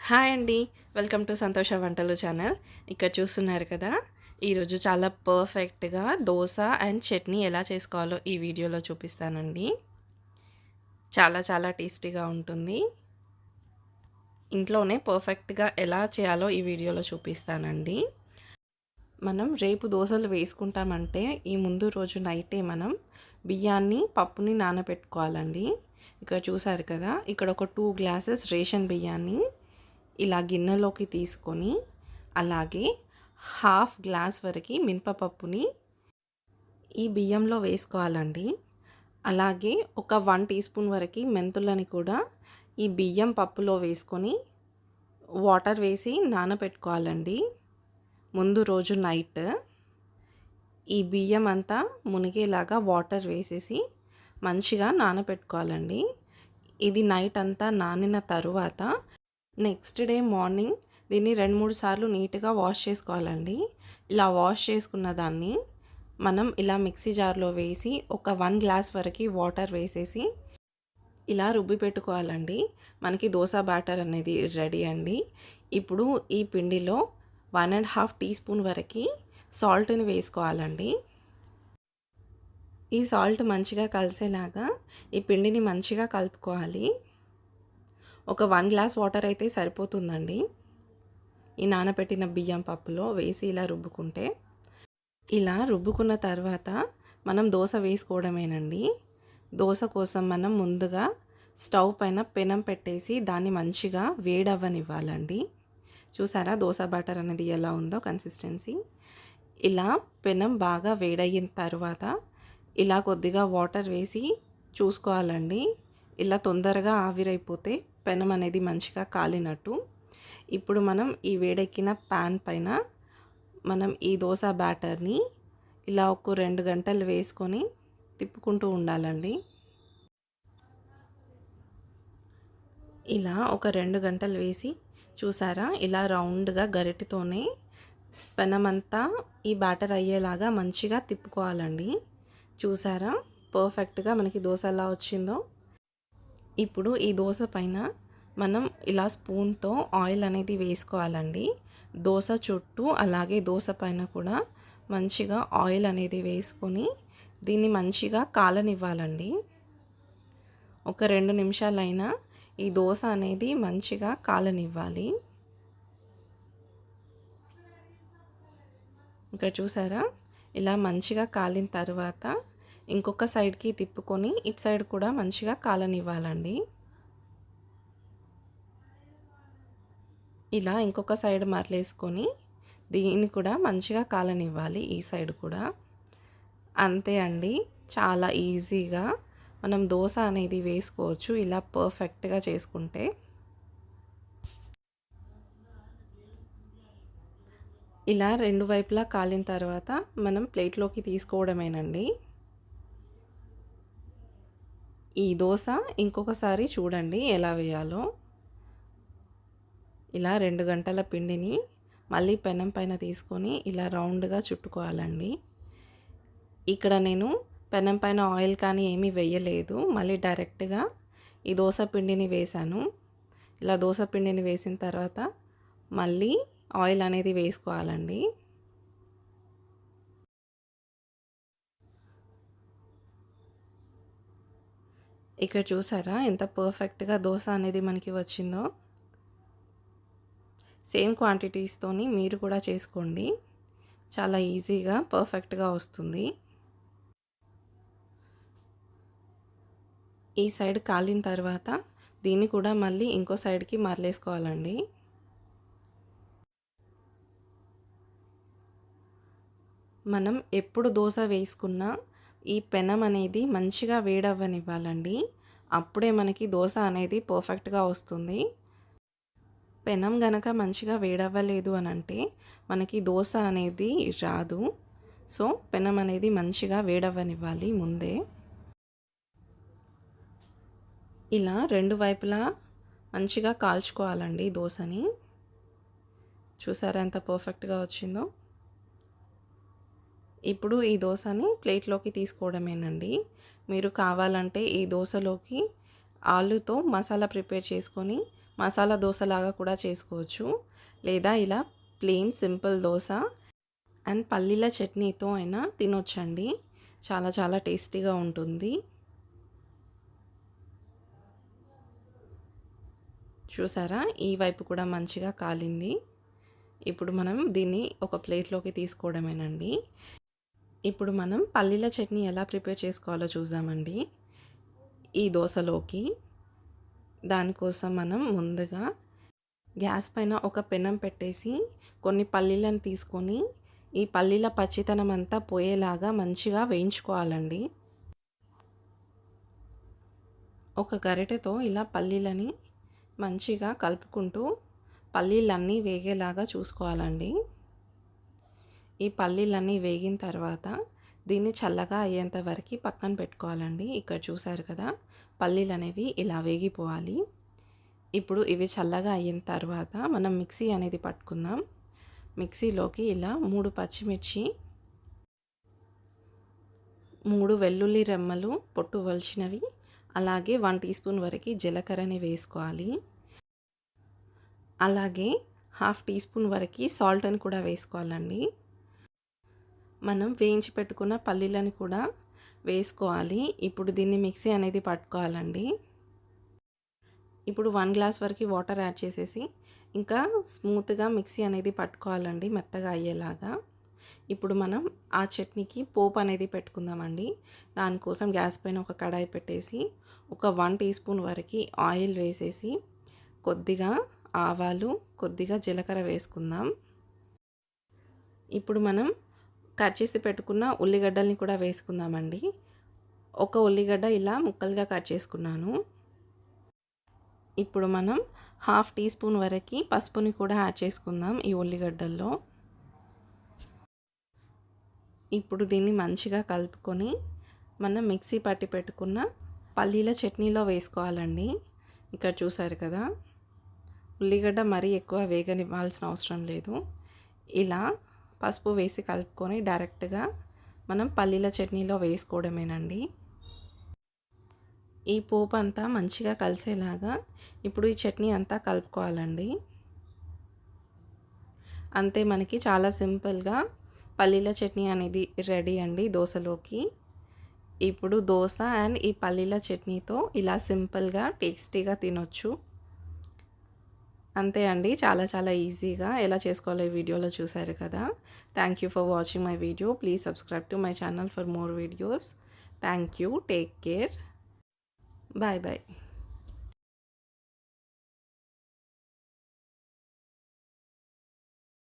Hi అండి. Welcome to సంతోష వంటలు ఛానల్. ఇక్కడ చూస్తున్నారు కదా! ఈరోజు చాలా పర్ఫెక్ట్‌గా దోస అండ్ చట్నీ ఎలా చేసుకోవాలో ఈ వీడియోలో చూపిస్తానండి. చాలా చాలా టేస్టీగా ఉంటుంది. ఇంట్లోనే పర్ఫెక్ట్‌గా ఎలా చేయాలో ఈ వీడియోలో చూపిస్తానండి. మనం రేపు దోసలు వేసుకుంటామంటే ఈ ముందు రోజు నైటే మనం బియ్యాన్ని, పప్పుని నానబెట్టుకోవాలండి. ఇక్కడ చూసారు కదా! ఇక్కడ ఒక 2 గ్లాసెస్ రేషన్ బియ్యాన్ని ఇలా గిన్నెలోకి తీసుకొని అలాగే హాఫ్ గ్లాస్ వరకు మినపప్పుని ఈ బియ్యంలో వేసుకోవాలండి. అలాగే ఒక 1 టీ స్పూన్ వరకు మెంతులని కూడా ఈ బియ్యం పప్పులో వేసుకొని వాటర్ వేసి నానబెట్టుకోవాలండి. ముందు రోజు నైట్ ఈ బియ్యం అంతా మునిగేలాగా వాటర్ వేసేసి మంచిగా నానబెట్టుకోవాలండి. ఇది నైట్ అంతా నానిన తరువాత నెక్స్ట్ డే మార్నింగ్ దీన్ని 2-3 సార్లు నీట్గా వాష్ చేసుకోవాలండి. ఇలా వాష్ చేసుకున్న దాన్ని మనం ఇలా మిక్సీ జార్లో వేసి ఒక 1 గ్లాస్ వరకు వాటర్ వేసేసి ఇలా రుబ్బి పెట్టుకోవాలండి. మనకి దోస బ్యాటర్ అనేది రెడీ అండి. ఇప్పుడు ఈ పిండిలో 1.5 టీ స్పూన్ వరకు సాల్ట్ని వేసుకోవాలండి. ఈ సాల్ట్ మంచిగా కలిసేలాగా ఈ పిండిని మంచిగా కలుపుకోవాలి. ఒక 1 గ్లాస్ వాటర్ అయితే సరిపోతుందండి. ఈ నానబెట్టిన బియ్యం పప్పులో వేసి ఇలా రుబ్బుకుంటే, ఇలా రుబ్బుకున్న తర్వాత మనం దోస వేసుకోవడమేనండి. దోస కోసం మనం ముందుగా స్టవ్ పైన పెనం పెట్టేసి దాన్ని మంచిగా వేడవ్వనివ్వాలండి. చూసారా దోస బ్యాటర్ అనేది ఎలా ఉందో కన్సిస్టెన్సీ. ఇలా పెనం బాగా వేడయిన తర్వాత ఇలా కొద్దిగా వాటర్ వేసి చూసుకోవాలండి. ఇలా తొందరగా ఆవిరైపోతే పెనం అనేది మంచిగా కాలినట్టు. ఇప్పుడు మనం ఈ వేడెక్కిన పాన్ పైన మనం ఈ దోస బ్యాటర్ని ఇలా ఒక 2 గంటలు వేసుకొని తిప్పుకుంటూ ఉండాలండి. ఇలా ఒక 2 గంటలు వేసి చూసారా ఇలా రౌండ్గా గరిటెతోనే పెనమంతా ఈ బ్యాటర్ అయ్యేలాగా మంచిగా తిప్పుకోవాలండి. చూసారా పర్ఫెక్ట్గా మనకి దోశ ఎలా వచ్చిందో. ఇప్పుడు ఈ దోశ పైన మనం ఇలా స్పూన్తో ఆయిల్ అనేది వేసుకోవాలండి. దోశ చుట్టూ అలాగే దోశ పైన కూడా మంచిగా ఆయిల్ అనేది వేసుకొని దీన్ని మంచిగా కాలనివ్వాలండి. ఒక 2 నిమిషాలైనా ఈ దోశ అనేది మంచిగా కాలనివ్వాలి. ఇంకా చూసారా ఇలా మంచిగా కాలిన తర్వాత ఇంకొక సైడ్కి తిప్పుకొని ఇటు సైడ్ కూడా మంచిగా కాలనివ్వాలండి. ఇలా ఇంకొక సైడ్ మరలేసుకొని దీన్ని కూడా మంచిగా కాలనివ్వాలి ఈ సైడ్ కూడా. అంతే అండి, చాలా ఈజీగా మనం దోశ అనేది వేసుకోవచ్చు ఇలా పర్ఫెక్ట్గా చేసుకుంటే. ఇలా 2 వైపులా కాలిన తర్వాత మనం ప్లేట్లోకి తీసుకోవడమేనండి. ఈ దోశ ఇంకొకసారి చూడండి ఎలా వేయాలో. ఇలా 2 గంటల పిండిని మళ్ళీ పెనం పైన తీసుకొని ఇలా రౌండ్గా చుట్టుకోవాలండి. ఇక్కడ నేను పెనం పైన ఆయిల్ కానీ ఏమీ వేయలేదు. మళ్ళీ డైరెక్ట్గా ఈ దోశ పిండిని వేశాను. ఇలా దోశ పిండిని వేసిన తర్వాత మళ్ళీ ఆయిల్ అనేది వేసుకోవాలండి. ఇక్కడ చూసారా ఎంత పర్ఫెక్ట్గా దోశ అనేది మనకి వచ్చిందో. సేమ్ క్వాంటిటీస్తోని మీరు కూడా చేసుకోండి. చాలా ఈజీగా పర్ఫెక్ట్గా వస్తుంది. ఈ సైడ్ కాలిన తర్వాత దీన్ని కూడా మళ్ళీ ఇంకో సైడ్కి మరలేసుకోవాలండి. మనం ఎప్పుడు దోశ వేసుకున్నా ఈ పెనం అనేది మంచిగా వేడవ్వనివ్వాలండి. అప్పుడే మనకి దోశ అనేది పర్ఫెక్ట్గా వస్తుంది. పెనం గనక మంచిగా వేడవ్వలేదు అని అంటే మనకి దోశ అనేది రాదు. సో పెనం అనేది మంచిగా వేడవ్వనివ్వాలి ముందే. ఇలా 2 వైపులా మంచిగా కాల్చుకోవాలండి దోశని. చూసారా ఎంత పర్ఫెక్ట్గా వచ్చిందో. ఇప్పుడు ఈ దోశని ప్లేట్లోకి తీసుకోవడమేనండి. మీరు కావాలంటే ఈ దోశలోకి ఆలుతో మసాలా ప్రిపేర్ చేసుకొని మసాలా దోసలాగా కూడా చేసుకోవచ్చు, లేదా ఇలా ప్లెయిన్ సింపుల్ దోస అండ్ పల్లీల చట్నీతో అయినా తినొచ్చండి. చాలా చాలా టేస్టీగా ఉంటుంది. చూసారా, ఈ వైపు కూడా మంచిగా కాలింది. ఇప్పుడు మనం దీన్ని ఒక ప్లేట్లోకి తీసుకోవడమేనండి. ఇప్పుడు మనం పల్లీల చట్నీ ఎలా ప్రిపేర్ చేసుకోవాలో చూద్దామండి ఈ దోసలోకి. దానికోసం మనం ముందుగా గ్యాస్ పైన ఒక పెనం పెట్టేసి కొన్ని పల్లీలను తీసుకొని ఈ పల్లీల పచ్చితనం అంతా పోయేలాగా మంచిగా వేయించుకోవాలండి. ఒక గరిటెతో ఇలా పల్లీలని మంచిగా కలుపుకుంటూ పల్లీలన్నీ వేగేలాగా చూసుకోవాలండి. ఈ పల్లీలన్నీ వేగిన తర్వాత దీన్ని చల్లగా అయ్యేంత వరకు పక్కన పెట్టుకోవాలండి. ఇక్కడ చూసారు కదా, పల్లీలు అనేవి ఇలా వేగిపోవాలి. ఇప్పుడు ఇవి చల్లగా అయిన తర్వాత మనం మిక్సీ అనేది పట్టుకుందాం. మిక్సీలోకి ఇలా 3 పచ్చిమిర్చి, 3 వెల్లుల్లి రెమ్మలు పొట్టు వలిచినవి, అలాగే 1 టీ స్పూన్ వరకు జీలకర్రని వేసుకోవాలి. అలాగే 1/2 టీ స్పూన్ వరకు సాల్ట్ని కూడా వేసుకోవాలండి. మనం వేయించి పెట్టుకున్న పల్లీలను కూడా వేసుకోవాలి. ఇప్పుడు దీన్ని మిక్సీ అనేది పట్టుకోవాలండి. ఇప్పుడు 1 గ్లాస్ వరకు వాటర్ యాడ్ చేసేసి ఇంకా స్మూత్గా మిక్సీ అనేది పట్టుకోవాలండి, మెత్తగా అయ్యేలాగా. ఇప్పుడు మనం ఆ చట్నీకి పోపు అనేది పెట్టుకుందామండి. దానికోసం గ్యాస్ పైన ఒక కడాయి పెట్టేసి ఒక 1 టీ స్పూన్ వరకు ఆయిల్ వేసేసి కొద్దిగా ఆవాలు, కొద్దిగా జీలకర్ర వేసుకుందాం. ఇప్పుడు మనం కట్ చేసి పెట్టుకున్న ఉల్లిగడ్డల్ని కూడా వేసుకుందామండి. ఒక ఉల్లిగడ్డ ఇలా ముక్కలుగా కట్ చేసుకున్నాను. ఇప్పుడు మనం 1/2 టీ స్పూన్ వరకు పసుపుని కూడా యాడ్ చేసుకుందాం ఈ ఉల్లిగడ్డల్లో. ఇప్పుడు దీన్ని మంచిగా కలుపుకొని మనం మిక్సీ పట్టి పెట్టుకున్న పల్లీల చట్నీలో వేసుకోవాలండి. ఇక్కడ చూసారు కదా, ఉల్లిగడ్డ మరీ ఎక్కువ వేగనివ్వాల్సిన అవసరం లేదు. ఇలా పసుపు వేసి కలుపుకొని డైరెక్ట్గా మనం పల్లీల చట్నీలో వేసుకోవడమేనండి. ఈ పోపు అంతా మంచిగా కలిసేలాగా ఇప్పుడు ఈ చట్నీ అంతా కలుపుకోవాలండి. అంతే, మనకి చాలా సింపుల్గా పల్లీల చట్నీ అనేది రెడీ అండి దోసలోకి. ఇప్పుడు దోస అండ్ ఈ పల్లీల చట్నీతో ఇలా సింపుల్గా టేస్టీగా తినొచ్చు. అంతే అండి, చాలా చాలా ఈజీగా ఎలా చేసుకోవాలో ఈ వీడియోలో చూసారు కదా. Thank you for watching my video. Please subscribe to my channel for more videos. Thank you. Take care. Bye bye.